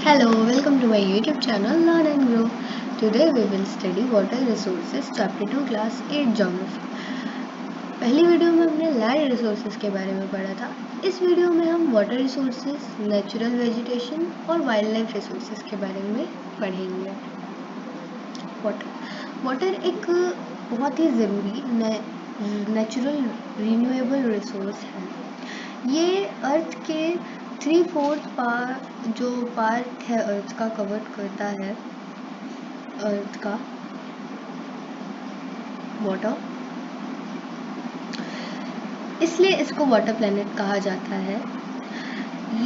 Hello, welcome to my YouTube channel Learn and Grow. Today we will study water resources chapter 2 class 8 geography. पहली video में हमने land resources के बारे में पढ़ा था। इस वीडियो में हम वाटर रिसोर्सेज, नेचुरल वेजिटेशन और वाइल्ड लाइफ रिसोर्सेज के बारे में पढ़ेंगे। वाटर एक बहुत ही ज़रूरी नेचुरल रिन्यूएबल रिसोर्स है। ये अर्थ के 3/4 जो पार्ट है अर्थ का कवर करता है अर्थ का वाटर, इसलिए इसको वाटर प्लैनेट कहा जाता है।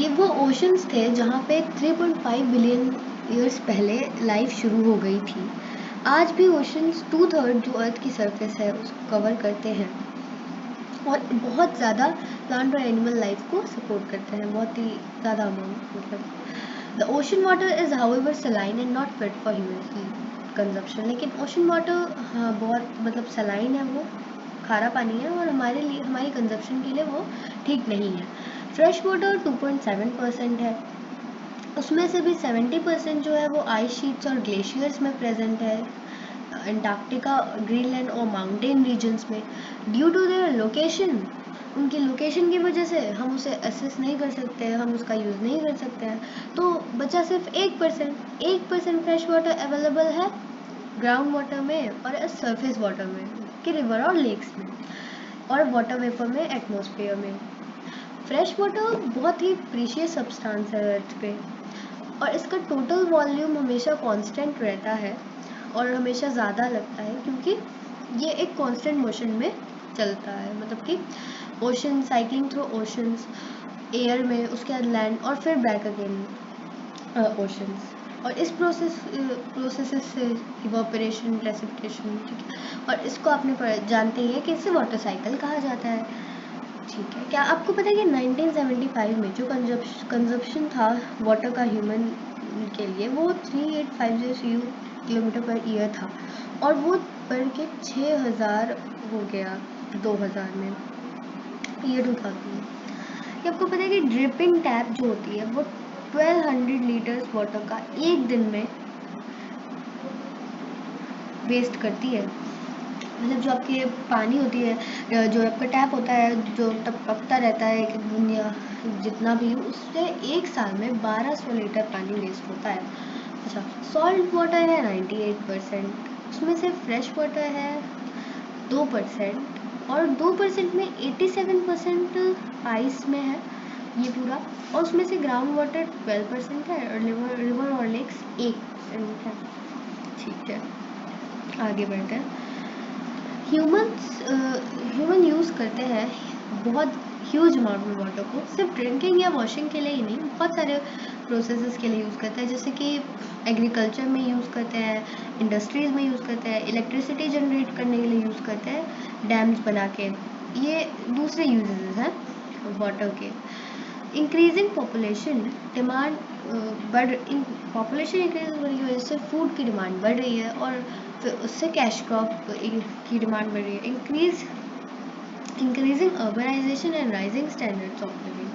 ये वो ओशंस थे जहाँ पे 3.5 बिलियन ईयर्स पहले लाइफ शुरू हो गई थी। आज भी ओशंस 2/3 जो अर्थ की सरफेस है उसको कवर करते हैं और बहुत ज़्यादा प्लांट और एनिमल लाइफ को सपोर्ट करते हैं, बहुत ही ज़्यादा अमाउंट। मतलब the ocean water is however saline and not fit for human consumption. लेकिन ओशन वाटर हाँ बहुत मतलब सलाइन है, वो खारा पानी है और हमारे लिए हमारी कंजप्शन के लिए वो ठीक नहीं है। फ्रेश वाटर 2.7% है, उसमें से भी 70% जो है वो आइस शीट्स और ग्लेशियर्स में प्रेजेंट है, अंटार्कटिका, ग्रीनलैंड और माउंटेन रीजन्स में। ड्यू टू देयर लोकेशन, उनकी लोकेशन की वजह से हम उसे एसेस नहीं कर सकते हैं, हम उसका यूज़ नहीं कर सकते हैं। तो बचा सिर्फ 1% फ्रेश वाटर अवेलेबल है ग्राउंड वाटर में और सरफेस वाटर में कि रिवर और लेक्स में, और वाटर वेपर में, एटमॉस्फेयर में। फ्रेश वाटर बहुत ही प्रीशियस सब्सटेंस है अर्थ पे और इसका टोटल वॉल्यूम हमेशा कांस्टेंट रहता है और हमेशा ज़्यादा लगता है क्योंकि ये एक कांस्टेंट मोशन में चलता है। मतलब कि ocean cycling through oceans, air में, उसके बाद लैंड और फिर बैक अगेन ओशंस। और इस प्रोसेस से इवापोरेशन, प्रेसिपिटेशन, ठीक है। और इसको आपने जानते ही है कि इसे वाटर साइकिल कहा जाता है, ठीक है। क्या आपको पता है कि 1975 में जो कंजप्शन था वाटर का ह्यूमन के लिए वो 3850 किलोमीटर पर ईयर था और वो बढ़ के 6000 हो गया 2000 में, ईयर 2000 में। क्या आपको पता है कि ड्रिपिंग टैप जो होती है वो 1200 लीटर्स वाटर का एक दिन में वेस्ट करती है। मतलब जो आपके पानी होती है, जो आपका टैप होता है जो टपकता रहता है एक दिन या जितना भी, उससे एक साल में 1200 लीटर पानी वेस्ट होता है। अच्छा, सॉल्ट वाटर है 98%, उसमें से फ्रेश वाटर है 2% और 2% में 87% आइस में है ये पूरा, और उसमें से ग्राउंड वाटर 12% है और रिवर और लेक्स 1% है, ठीक है। आगे बढ़ते हैं। ह्यूमन यूज़ करते हैं बहुत ह्यूज अमाउंट में वाटर को, सिर्फ ड्रिंकिंग या वॉशिंग के लिए ही नहीं, बहुत सारे प्रोसेसेस के लिए यूज़ करते हैं। जैसे कि एग्रीकल्चर में यूज़ करते हैं, इंडस्ट्रीज़ में यूज़ करते हैं, इलेक्ट्रिसिटी जनरेट करने के लिए यूज़ करते हैं, डैम्स बना के। ये दूसरे यूजेस हैं वाटर के। Increasing population demand population increase होने की वजह से फूड की डिमांड बढ़ रही है और फिर उससे कैश क्रॉप की डिमांड बढ़ रही है। Increasing urbanisation and rising standards of living,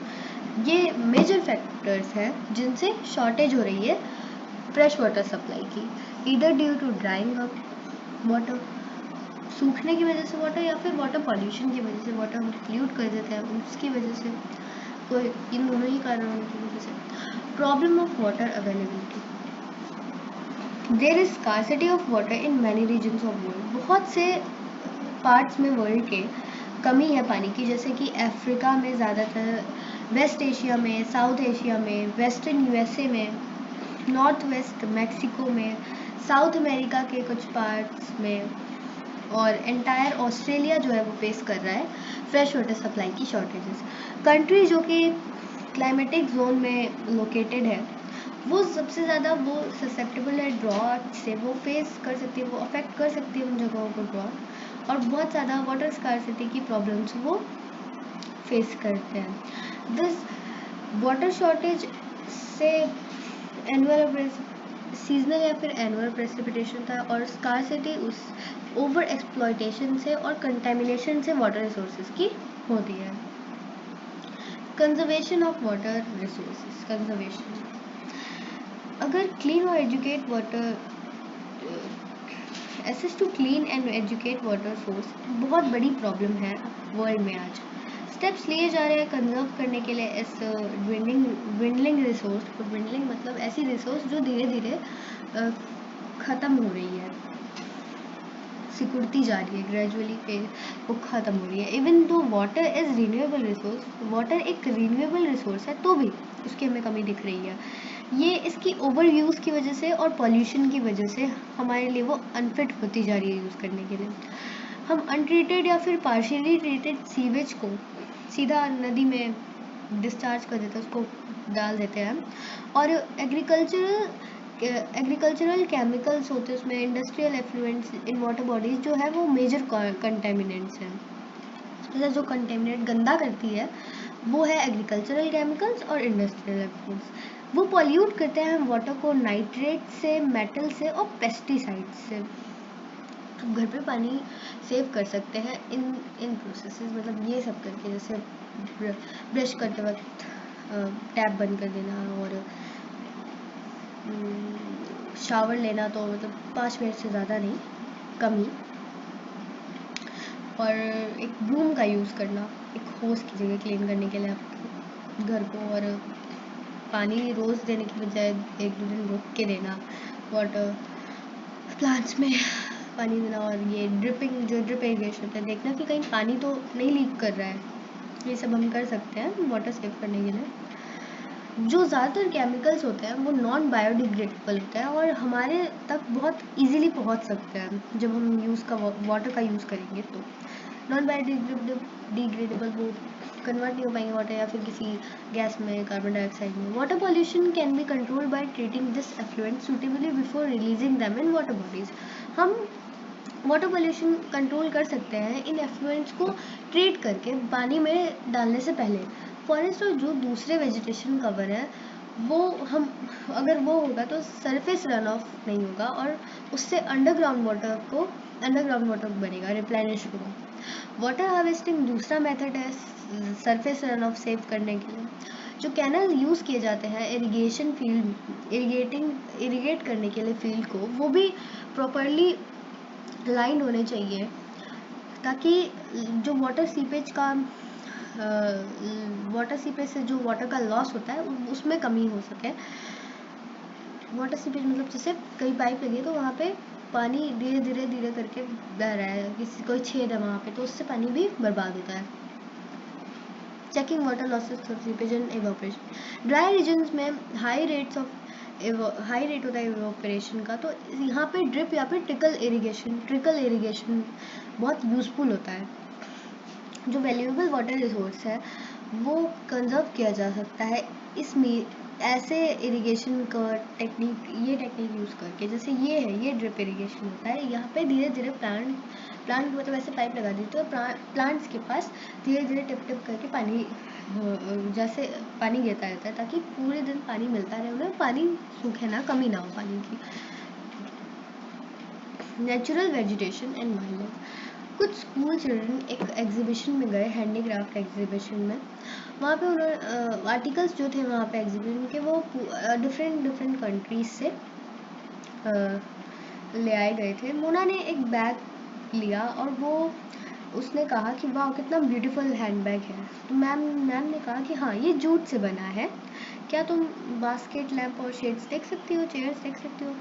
ये मेजर फैक्टर्स हैं जिनसे शॉर्टेज हो रही है फ्रेश वाटर सप्लाई की, इधर due to drying up water, सूखने की वजह से वाटर, या फिर वाटर पॉल्यूशन की वजह से, वाटर हम पोल्यूट कर देते हैं उसकी वजह से, तो इन दोनों ही कारणों की वजह से। Problem of water availability, there is scarcity of water in many regions of world, बहुत से पार्ट्स में वर्ल्ड के कमी है पानी की। जैसे कि अफ्रीका में ज़्यादातर, वेस्ट एशिया में, साउथ एशिया में, वेस्टर्न यूएसए में, नॉर्थ वेस्ट मैक्सिको में, साउथ अमेरिका के कुछ पार्ट्स में, और एंटायर ऑस्ट्रेलिया जो है वो फेस कर रहा है फ्रेश वाटर सप्लाई की शॉर्टेजेस। कंट्री जो कि क्लाइमेटिक जोन में लोकेटेड है वो सबसे ज़्यादा वो ससेप्टेबल है ड्रॉट से, वो फेस कर सकती है, वो अफेक्ट कर सकती है उन जगहों को ड्रॉट, और बहुत ज़्यादा वाटर स्कार्सिटी की प्रॉब्लम्स वो फेस करते हैं। दिस वाटर शॉर्टेज से एनुअल सीजनल या फिर एनुअल प्रेसिपिटेशन था, और स्कार्सिटी उस ओवर एक्सप्लॉयटेशन से और कंटेमिनेशन से वाटर रिसोर्सेज की होती है। Conservation of water resources, conservation, अगर क्लीन और educate water access to clean and educate water source बहुत बड़ी प्रॉब्लम है वर्ल्ड में आज। स्टेप्स लिए जा रहे हैं कंजर्व करने के लिए इस dwindling रिसोर्स। dwindling मतलब ऐसी रिसोर्स जो धीरे धीरे ख़त्म हो रही है, सिकुड़ती जा रही है, ग्रेजुअली पे वो ख़त्म हो रही है। Even though water is renewable resource, water एक रीन्यूएबल रिसोर्स है, तो भी उसकी हमें कमी दिख रही है। ये इसकी ओवर यूज़ की वजह से और पॉल्यूशन की वजह से हमारे लिए वो अनफिट होती जा रही है यूज़ करने के लिए। हम अनट्रीटेड या फिर पार्शियली ट्रीटेड सीवेज को सीधा नदी में डिस्चार्ज कर देते हैं, उसको डाल देते हैं। और एग्रीकल्चरल केमिकल्स होते हैं उसमें, इंडस्ट्रियल एफ्लुएंट्स इन वाटर बॉडीज जो है वो मेजर कंटेमिनेंट्स हैं। मतलब जो कंटेमिनेट गंदा करती है वो है एग्रीकल्चरल केमिकल्स और इंडस्ट्रियल एफ्लुएंट्स। वो पॉल्यूट करते हैं वाटर को नाइट्रेट से, मेटल से और पेस्टिसाइड से। आप घर पे पानी सेव कर सकते हैं इन प्रोसेसेस, मतलब ये सब करके, जैसे ब्रश करते वक्त टैप बंद कर देना, और शावर लेना तो मतलब 5 मिनट से ज़्यादा नहीं, कम ही। और एक ब्रूम का यूज़ करना एक होस की जगह क्लीन करने के लिए आपके घर को, और पानी रोज़ देने की बजाय 1-2 दिन रुक के देना, वाटर प्लांट्स में पानी देना। और ये ड्रिपिंग, जो ड्रिप इरीगेशन होता है, देखना कि कहीं पानी तो नहीं लीक कर रहा है। ये सब हम कर सकते हैं वाटर सेव करने के लिए। जो ज़्यादातर केमिकल्स होते हैं वो नॉन बायोडिग्रेडेबल होते हैं और हमारे तक बहुत इजीली पहुंच सकते हैं जब हम वाटर का यूज़ करेंगे। तो नॉन बायोडिग्रेडेबल वो कन्वर्ट नहीं हो पाएंगे वाटर, या फिर किसी गैस में, कार्बन डाइऑक्साइड में। Water pollution can be controlled by treating this effluent suitably before releasing them in water bodies. हम वाटर पॉल्यूशन कंट्रोल कर सकते हैं इन एफ्लुएंट्स को ट्रीट करके पानी में डालने से पहले। फॉरेस्ट और जो दूसरे वेजिटेशन कवर है वो हम, अगर वो होगा तो सरफेस रन ऑफ नहीं होगा, और उससे अंडरग्राउंड वाटर बनेगा, रिप्लेनिश होगा। वाटर हार्वेस्टिंग दूसरा मेथड है सरफेस रन ऑफ सेव करने के लिए। जो कैनल यूज़ किए जाते हैं इरिगेशन फील्ड, इरिगेट करने के लिए फील्ड को, वो भी प्रॉपरली लाइन होने चाहिए, ताकि जो वाटर सीपेज से जो वाटर का लॉस होता है उसमें कमी हो सके। वाटर सीपेज मतलब जैसे कई पाइप लगी है तो वहाँ पे पानी धीरे करके बह रहा है, कोई छेद है वहाँ पे, तो उससे पानी भी बर्बाद होता है। Checking water losses for seepage and evaporation. Dry regions में हाई रेट होता है इवोपरेशन का, तो यहाँ पे ड्रिप या फिर ट्रिकल इरिगेशन बहुत यूज़फुल होता है। जो वैल्यूएबल वाटर रिसोर्स है वो कंजर्व किया जा सकता है इसमें ऐसे इरिगेशन का टेक्निक यूज़ करके। जैसे ये ड्रिप इरिगेशन होता है, यहाँ पे धीरे धीरे प्लांट मतलब ऐसे पाइप लगा देते हैं, तो प्लांट्स के पास धीरे टिप करके पानी, जैसे पानी गिरता रहता है, ताकि पूरे दिन पानी मिलता रहे उन्हें, पानी सूखे ना, कमी ना हो पानी की। Natural vegetation and wild life. कुछ स्कूल चिल्ड्रन एक एग्जीबिशन में गए, हैंडीक्राफ्ट एग्जीबिशन में। वहाँ पे उन्होंने आर्टिकल्स जो थे वहाँ पे एग्जीबिशन के, वो डिफरेंट कंट्रीज से ले आए गए थे। मोना ने एक बैग लिया और उसने कहा कि वाह कितना ब्यूटीफुल हैंडबैग है। तो मैम ने कहा कि हाँ ये जूट से बना है, क्या तुम बास्केट, लैंप और शेड्स देख सकती हो, चेयर्स देख सकती हो,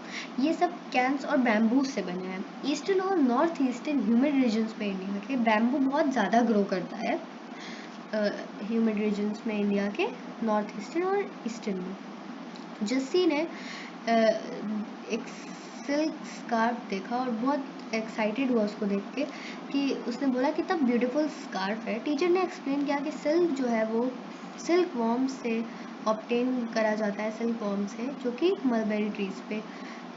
ये सब कैंस और बैम्बू से बने हैं। ईस्टर्न और नॉर्थ ईस्टर्न ह्यूमिड रीजन्स में इंडिया के बैम्बू बहुत ज़्यादा ग्रो करता है, ह्यूमिड रीजन्स में इंडिया के नॉर्थ ईस्टर्न और ईस्टर्न में। जस्सी ने एक सिल्क स्कार्फ देखा और बहुत एक्साइटेड हुआ उसको देख के, कि उसने बोला कितना ब्यूटीफुल स्कार्फ है। टीचर ने एक्सप्लेन किया कि सिल्क जो है वो सिल्क वॉर्म से ऑब्टेन करा जाता है, सिल्क वॉर्म से, जो कि मलबेरी ट्रीज पे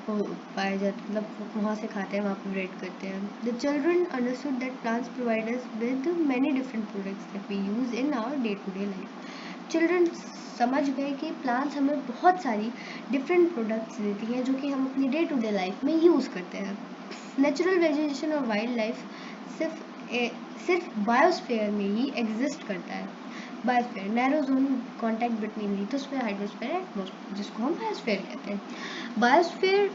पाए जाते, मतलब वहाँ से खाते हैं, वहाँ पे ब्रेड करते हैं। The children understood that plants provide us with many different products that we use in our day to day life. Children समझ गए कि प्लांट्स हमें बहुत सारी डिफरेंट प्रोडक्ट्स देती हैं जो कि हम अपनी डे टू डे लाइफ में यूज़ करते हैं। नेचुरल वेजिटेशन और वाइल्ड लाइफ सिर्फ बायोस्फीयर में ही एग्जिस्ट करता है। Biosphere, narrow zone contact between lithosphere, hydrosphere and atmosphere, जिसको हम बायोस्फीयर कहते हैं। Biosphere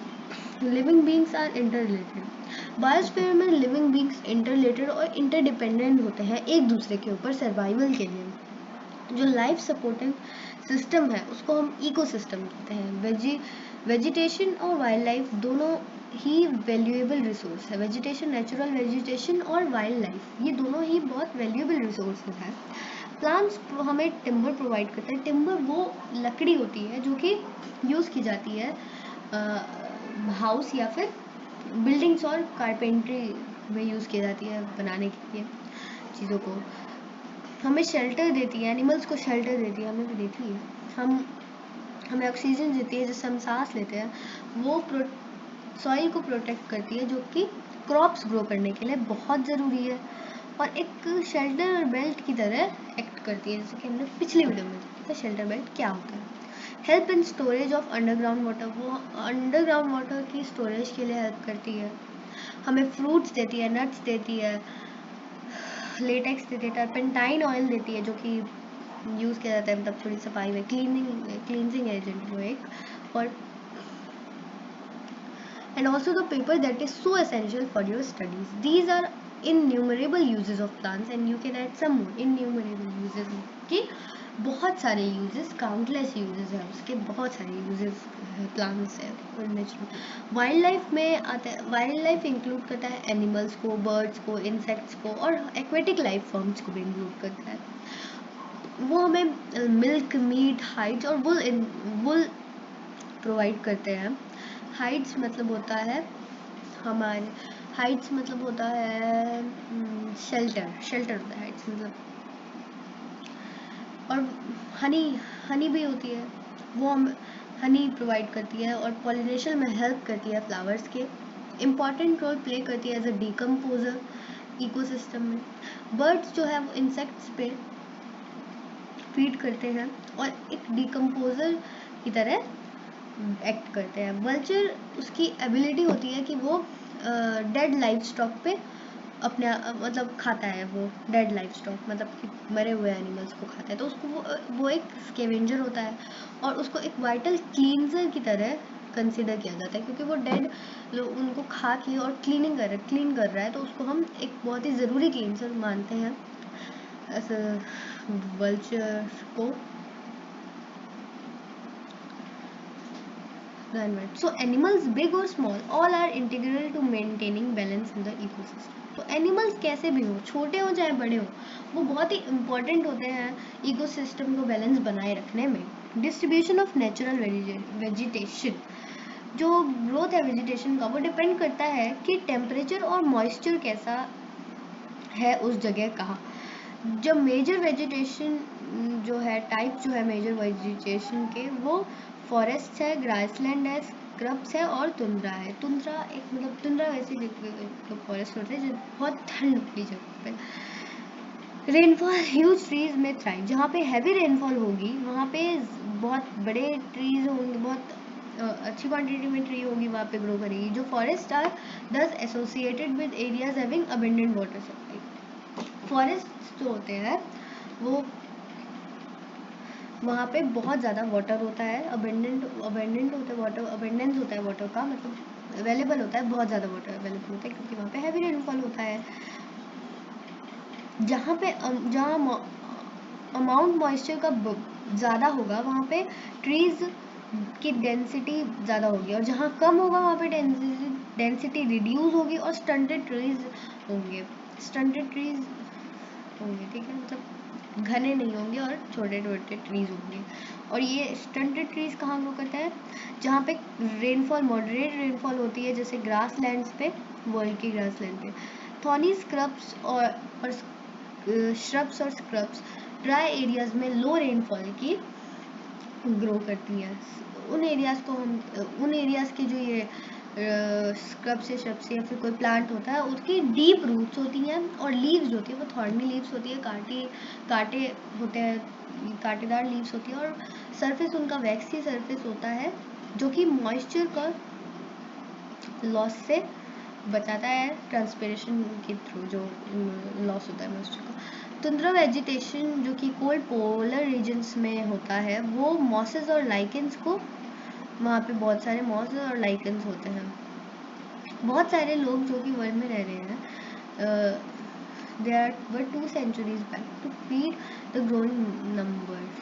living beings are interrelated. Biosphere में लिविंग बींग्स इंटररिलेटेड और इंटरडिपेंडेंट होते हैं एक दूसरे के ऊपर सर्वाइवल के लिए। जो लाइफ सपोर्टिंग सिस्टम है उसको हम इकोसिस्टम कहते हैं। वेजिटेशन और वाइल्ड लाइफ दोनों ही वैल्यूएबल रिसोर्स है। वेजिटेशन, नेचुरल वेजिटेशन और वाइल्ड लाइफ, ये दोनों ही बहुत वैल्यूएबल रिसोर्सेज हैं। प्लांट्स हमें टिम्बर प्रोवाइड करते हैं। टिम्बर वो लकड़ी होती है जो कि यूज़ की जाती है हाउस या फिर बिल्डिंग्स और कारपेंट्री में यूज़ की जाती है बनाने के लिए चीज़ों को। हमें शेल्टर देती है, एनिमल्स को शेल्टर देती है, हमें भी देती है। हमें ऑक्सीजन देती है जिससे हम सांस लेते हैं। वो सॉइल को प्रोटेक्ट करती है जो कि क्रॉप्स ग्रो करने के लिए बहुत ज़रूरी है, और एक शेल्टर और बेल्ट की तरह एक्ट करती है, जैसे कि हमने पिछली वीडियो में देखा था शेल्टर बेल्ट क्या होता है। Help in storage of underground water, वो अंडरग्राउंड वाटर की स्टोरेज के लिए हेल्प करती है। हमें फ्रूट्स देती है, नट्स देती है, लेटेक्स देती है, टर्पेंटाइन ऑयल देती है जो कि यूज़ किया जाता है मतलब थोड़ी सफाई में, क्लींजिंग एजेंट वो एक, और and also the paper that is so essential for your studies. These are innumerable uses of plants and you can add some more innumerable uses कि बहुत सारे uses, countless uses है उसके, बहुत सारे uses plants है और नेचुरल। वाइल्ड लाइफ में आता है, वाइल्ड लाइफ इंक्लूड करता है एनिमल्स को, बर्ड्स को, इंसेक्ट्स को और एक्वेटिक लाइफ फॉर्म्स को भी इंक्लूड करता है। वो हमें मिल्क, मीट, हाइड्स और वुल प्रोवाइड करते हैं। हाइड्स मतलब होता है हमारे, हाइड्स मतलब होता है शेल्टर होता है हाइड्स मतलब। और हनी भी होती है, वो हम हनी प्रोवाइड करती है और पॉलिनेशन में हेल्प करती है फ्लावर्स के। इम्पॉर्टेंट रोल प्ले करती है एज अ डिकम्पोजर इकोसिस्टम में। बर्ड्स जो है वो इंसेक्ट्स पे फीड करते हैं और एक डिकम्पोजर की तरह एक्ट करते हैं। वल्चर, उसकी एबिलिटी होती है कि वो डेड लाइफ स्टॉक पे अपने मतलब खाता है, वो डेड लाइफ स्टॉक मतलब कि मरे हुए एनिमल्स को खाता है, तो उसको वो एक स्केवेंजर होता है और उसको एक वाइटल क्लींजर की तरह कंसिडर किया जाता है, क्योंकि वो डेड उनको खा के और क्लीन कर रहा है, तो उसको हम एक बहुत ही ज़रूरी क्लींजर मानते हैं ऐसे वल्चर को। So animals big or small all are integral to maintaining balance in the ecosystem. तो एनिमल्स कैसे भी हो, छोटे हो चाहे बड़े हो, वो बहुत ही इम्पोर्टेंट होते हैं इकोसिस्टम को बैलेंस बनाए रखने में। डिस्ट्रीब्यूशन ऑफ नेचुरल वेजिटेशन, जो ग्रोथ है वेजिटेशन का वो डिपेंड करता है कि टेम्परेचर और मॉइस्चर कैसा है उस जगह का। जब मेजर वेजिटेशन जो है टाइप जो है मेजर वेजिटेशन के, वो फॉरेस्ट है, ग्रासलैंड है, स्क्रब्स है और तुंद्रा है। तुंद्रा एक मतलब तुंद्रा वैसे तो फॉरेस्ट होते हैं जो बहुत ठंड वाली जगह पे। रेनफॉल, ह्यूज ट्रीज में थ्राइव, जहाँ पे हैवी रेनफॉल होगी वहाँ पे बहुत बड़े ट्रीज होंगे, बहुत अच्छी क्वांटिटी में ट्री होगी वहाँ पे ग्रो करेगी। जो फॉरेस्ट आर दस associated with areas having abundant water supply. Forest जो होते हैं वो वहाँ पे बहुत ज़्यादा वाटर होता है, अबेंडेंट होता है वाटर, अबेंडेंस होता है वाटर का, मतलब अवेलेबल होता है, बहुत ज़्यादा वाटर अवेलेबल होता है क्योंकि वहाँ पे हैवी रेनफॉल होता है। जहाँ अमाउंट मॉइस्चर का ज़्यादा होगा वहाँ पे ट्रीज़ की डेंसिटी ज़्यादा होगी, और जहाँ कम होगा वहाँ पे डेंसिटी रिड्यूस होगी और स्टंटेड ट्रीज़ होंगे, ठीक है, मतलब घने नहीं होंगे और छोटे छोटे ट्रीज होंगे। और ये स्टंटेड ट्रीज कहाँ ग्रो करते हैं, जहाँ पे रेनफॉल मॉडरेट रेनफॉल होती है, जैसे ग्रास लैंड्स पे, वर्ल्ड की ग्रास लैंड पे। थॉर्नी स्क्रब्स और श्रब्स और स्क्रब्स ड्राई एरियाज में लो रेनफॉल की ग्रो करती हैं। उन एरियाज के जो ये स्क्रब्स या श्रब्स या फिर कोई प्लांट होता है उसकी डीप रूट्स होती हैं और लीव्स होती है वो थॉर्नी लीव्स होती है, कांटे होते हैं, कांटेदार लीव्स होती है, और सरफेस उनका वैक्सी सरफेस होता है जो कि मॉइस्चर का लॉस से बचाता है ट्रांसपिरेशन के थ्रू जो लॉस होता है मॉइस्चर का। तुंद्रा वेजिटेशन जो कि कोल्ड पोलर रीजन्स में होता है, वो मॉसेस और लाइकेंस को, वहाँ पे बहुत सारे मॉसेस और लाइकेंस होते हैं। बहुत सारे लोग जो कि वर्ल्ड में रह रहे हैं, there were 2 centuries back to feed the growing numbers.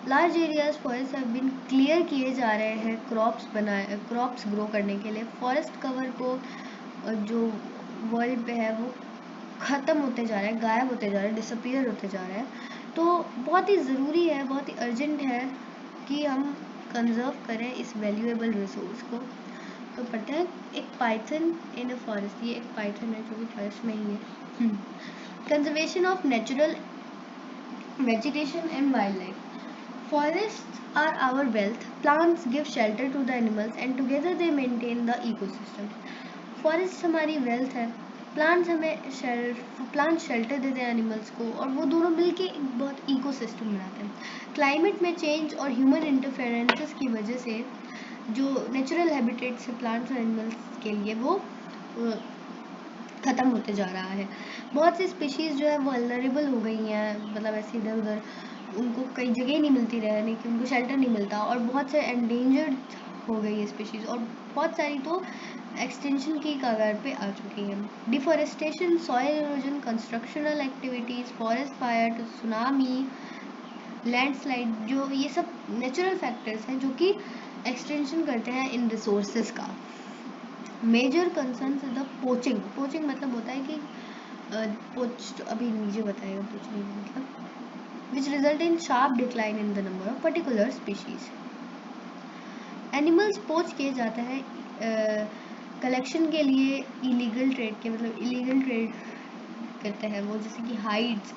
Large areas forest have been clear किए जा रहे हैं क्रॉप्स ग्रो करने के लिए। फॉरेस्ट कवर को जो वर्ल्ड पे है वो ख़त्म होते जा रहा है, गायब होते जा रहा है, डिसअपीयर होते जा रहा है। तो बहुत ही ज़रूरी है, बहुत ही अर्जेंट है कि हम कंजर्व करें इस वैल्यूएबल रिसोर्स को। तो पता है एक पाइथन इन अ फॉरेस्ट, ये एक पाइथन है जो कि फॉरेस्ट में ही है। Conservation of natural vegetation and wildlife. Forests are our wealth. Plants give shelter to the animals and together they maintain the ecosystem. Forest हमारी wealth है, प्लांट्स शेल्टर देते हैं एनिमल्स को, और वो दोनों मिलके एक बहुत इकोसिस्टम बनाते हैं। क्लाइमेट में चेंज और ह्यूमन इंटरफेरेंसेस की वजह से जो नेचुरल हैबिटेट्स है प्लांट्स और एनिमल्स के लिए वो ख़त्म होते जा रहा है। बहुत सी स्पीशीज़ जो है वो वल्नरेबल हो गई हैं, मतलब ऐसे इधर उधर उनको कई जगह नहीं मिलती रहने की, उनको शेल्टर नहीं मिलता, और बहुत से एंडेंजर्ड हो गई है स्पीशीज़, और बहुत सारी तो एक्सटेंशन की कगार पे आ चुकी हैं। Deforestation, soil erosion, constructional activities, forest fire, tsunami, landslide, जो ये सब नेचुरल फैक्टर्स हैं जो कि एक्सटेंशन करते हैं इन रिसोर्सेज का। Major concern is the poaching मतलब होता है कि पोच, अभी नीचे बताएगा पोचिंग मतलब, which result in sharp decline in the number of particular species. Animals पोच किए जाते हैं कलेक्शन के लिए, इलीगल ट्रेड के, मतलब इलीगल ट्रेड करते हैं वो, जैसे कि हाइड्स,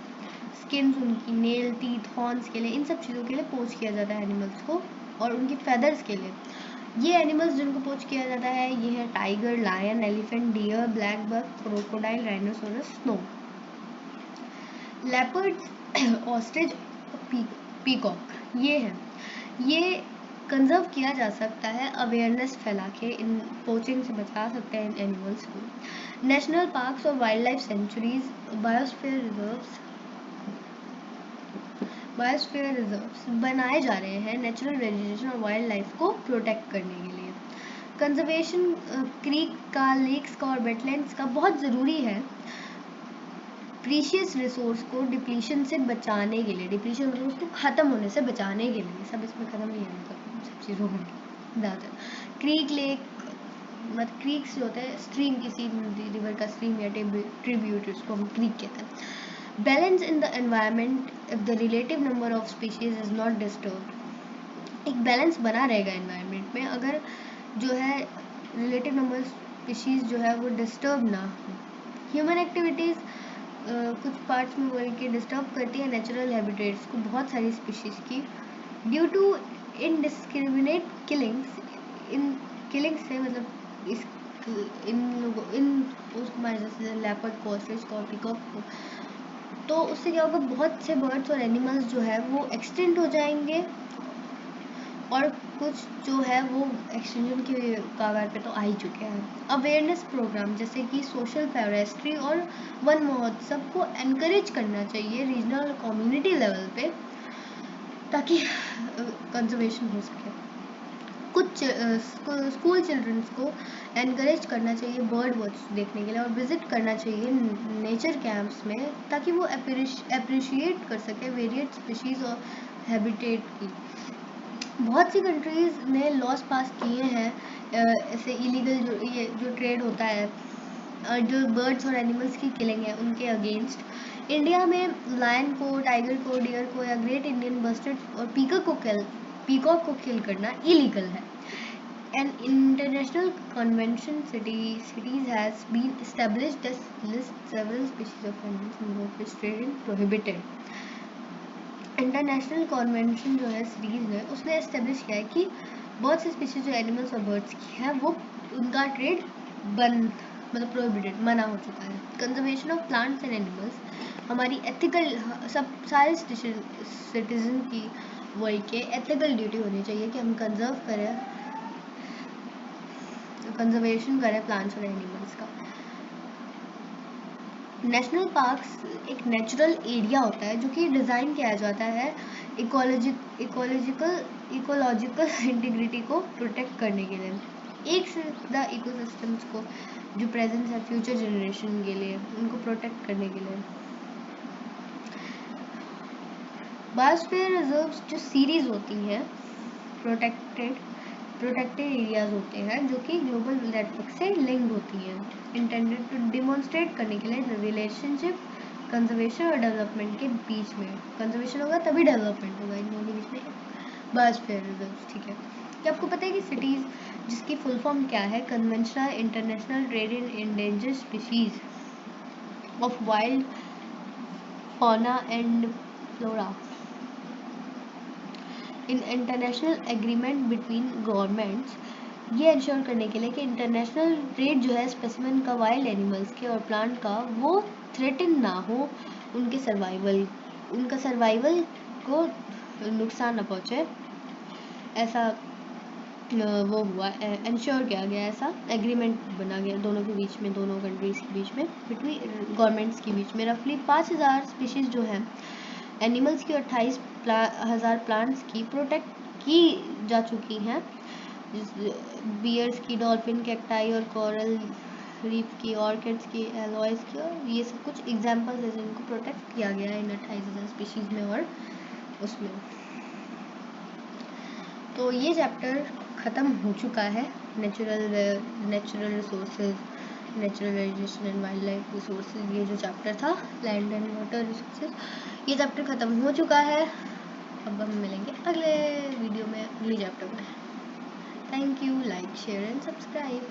स्किन्स, उनकी नेल, टीथ, हॉर्न्स के लिए, इन सब चीज़ों के लिए पोच किया जाता है एनिमल्स को, और उनकी फेदर्स के लिए। ये एनिमल्स जिनको पोच किया जाता है ये है tiger, lion, elephant, deer, black buck, crocodile, rhinoceros, snow, leopard, ostrich, peacock. ये है, ये कंजर्व किया जा सकता है, अवेयरनेस फैला के इन पोचिंग से बचा सकते हैं इन एनिमल्स को। नेशनल पार्क्स और wild life sanctuaries, biosphere reserves बनाए जा रहे हैं नेचुरल वेजिटेशन और वाइल्ड लाइफ को प्रोटेक्ट करने के लिए। कंजर्वेशन क्रीक का, लेक्स का और वेटलैंड्स का बहुत ज़रूरी है प्रीशियस रिसोर्स को डिप्लीशन से बचाने के लिए, डिप्लीशन मतलब उसको ख़त्म होने से बचाने के लिए। सब इसमें ख़त्म नहीं है, मतलब सब चीज़ों में ज़्यादातर। क्रीक, लेक, मतलब क्रीक्स जो होते हैं स्ट्रीम, किसी रिवर का स्ट्रीम या ट्रिब्यूट, उसको हम क्रीक कहते हैं। Balance in the environment if the relative number of species is not disturbed. एक बैलेंस बना रहेगा एनवायरनमेंट में अगर जो है रिलेटिव नंबर स्पीशीज जो है वो डिस्टर्ब ना हो। ह्यूमन एक्टिविटीज़ कुछ पार्ट्स में वर्ल्ड के डिस्टर्ब करती है नेचुरल हैबिटेट्स को, बहुत सारी स्पीशीज़ की, ड्यू टू इनडिस्क्रिमिनेट किलिंग्स। इन किलिंग्स से मतलब उसको मारे, जैसे लेपर्ड को, ऑस्ट्रिच को, पीकॉक को, तो उससे क्या होगा, बहुत से बर्ड्स और एनिमल्स जो है वो एक्सटिंक्ट हो जाएंगे, और कुछ जो है वो एक्सटिंक्शन के कगार पे तो आ ही चुके हैं। अवेयरनेस प्रोग्राम जैसे कि सोशल फॉरेस्ट्री और वन महोत्सव को एनकरेज करना चाहिए रीजनल और कम्युनिटी लेवल पे, ताकि कंजर्वेशन हो सके। कुछ स्कूल चिल्ड्रंस को एनकरेज करना चाहिए बर्ड वॉच देखने के लिए, और विज़िट करना चाहिए नेचर कैंप्स में, ताकि वो अप्रिशिएट कर सके वेरिएट स्पीशीज़ और हैबिटेट की। बहुत सी कंट्रीज़ ने लॉज पास किए हैं ऐसे इलीगल जो ट्रेड होता है, जो बर्ड्स और एनिमल्स की किलिंग है उनके अगेंस्ट। इंडिया में लायन को, टाइगर को, डियर को या ग्रेट इंडियन बस्टर्ड और पीकॉक को किल करना इलीगल है। An international convention cities has been established that lists several species of animals in which trading prohibited. International convention जो है सीरीज है उसने एस्टेब्लिश किया है कि बहुत सी स्पीशीज जो एनिमल्स और बर्ड्स की है वो उनका ट्रेड बंद, मतलब प्रोहिबिटेड, मना हो चुका है। Conservation of plants and animals हमारी एथिकल, सब सारे सिटीजन की वर्ल्ड के एथिकल ड्यूटी होनी चाहिए कि हम कंजर्व करें कंजर्वेशन करें प्लांट्स और एनिमल्स का। नेशनल पार्क्स एक नेचुरल एरिया होता है जो कि डिज़ाइन किया जाता है इकोलॉजिकल इंटीग्रिटी को प्रोटेक्ट करने के लिए, एक से ज़्यादा इकोसिस्टम्स को जो प्रेजेंट है फ्यूचर जनरेशन के लिए उनको प्रोटेक्ट करने के लिए। बायोस्फीयर रिजर्व्स जो सीरीज होती हैं प्रोटेक्टेड एरियाज होते हैं जो कि ग्लोबल नेटवर्क से लिंक्ड होती हैं, इंटेंडेड टू डिमॉन्स्ट्रेट करने के लिए रिलेशनशिप कंजर्वेशन और डेवलपमेंट के बीच में। कंजर्वेशन होगा तभी डेवलपमेंट होगा, इन दोनों के बीच में बायोस्फीयर रिजर्व्स। ठीक है, क्या आपको पता है कि सिटीज़ जिसकी फुल फॉर्म क्या है? Conventional international trade in endangered species of wild fauna and flora in international agreement between governments, ये इंश्योर करने के लिए कि इंटरनेशनल ट्रेड जो है स्पेसिमेन का वाइल्ड एनिमल्स के और प्लांट का वो थ्रेटन ना हो, उनका सर्वाइवल को नुकसान न पहुँचे, ऐसा वो हुआ इंश्योर किया गया, ऐसा एग्रीमेंट बना गया दोनों के बीच में, दोनों कंट्रीज़ के बीच में, बिटवीन गवर्नमेंट्स के बीच में। रफली 5000 स्पीशीज़ जो हैं एनिमल्स की 28,000 प्लांट्स की प्रोटेक्ट की जा चुकी हैं, बियर्स की, डॉल्फिन, कैक्टाई और कोरल रीफ की, ऑर्किड्स की, एलॉयस की, और ये सब कुछ एग्जाम्पल्स हैं जिनको प्रोटेक्ट किया गया है इन 28,000 स्पीशीज़ में और उसमें। तो ये चैप्टर ख़त्म हो चुका है, natural resources, naturalisation and wild life resources, ये जो चैप्टर था लैंड एंड वाटर रिसोर्सेज, ये चैप्टर ख़त्म हो चुका है। अब हम मिलेंगे अगले वीडियो में अगले चैप्टर में। Thank you, like share and subscribe.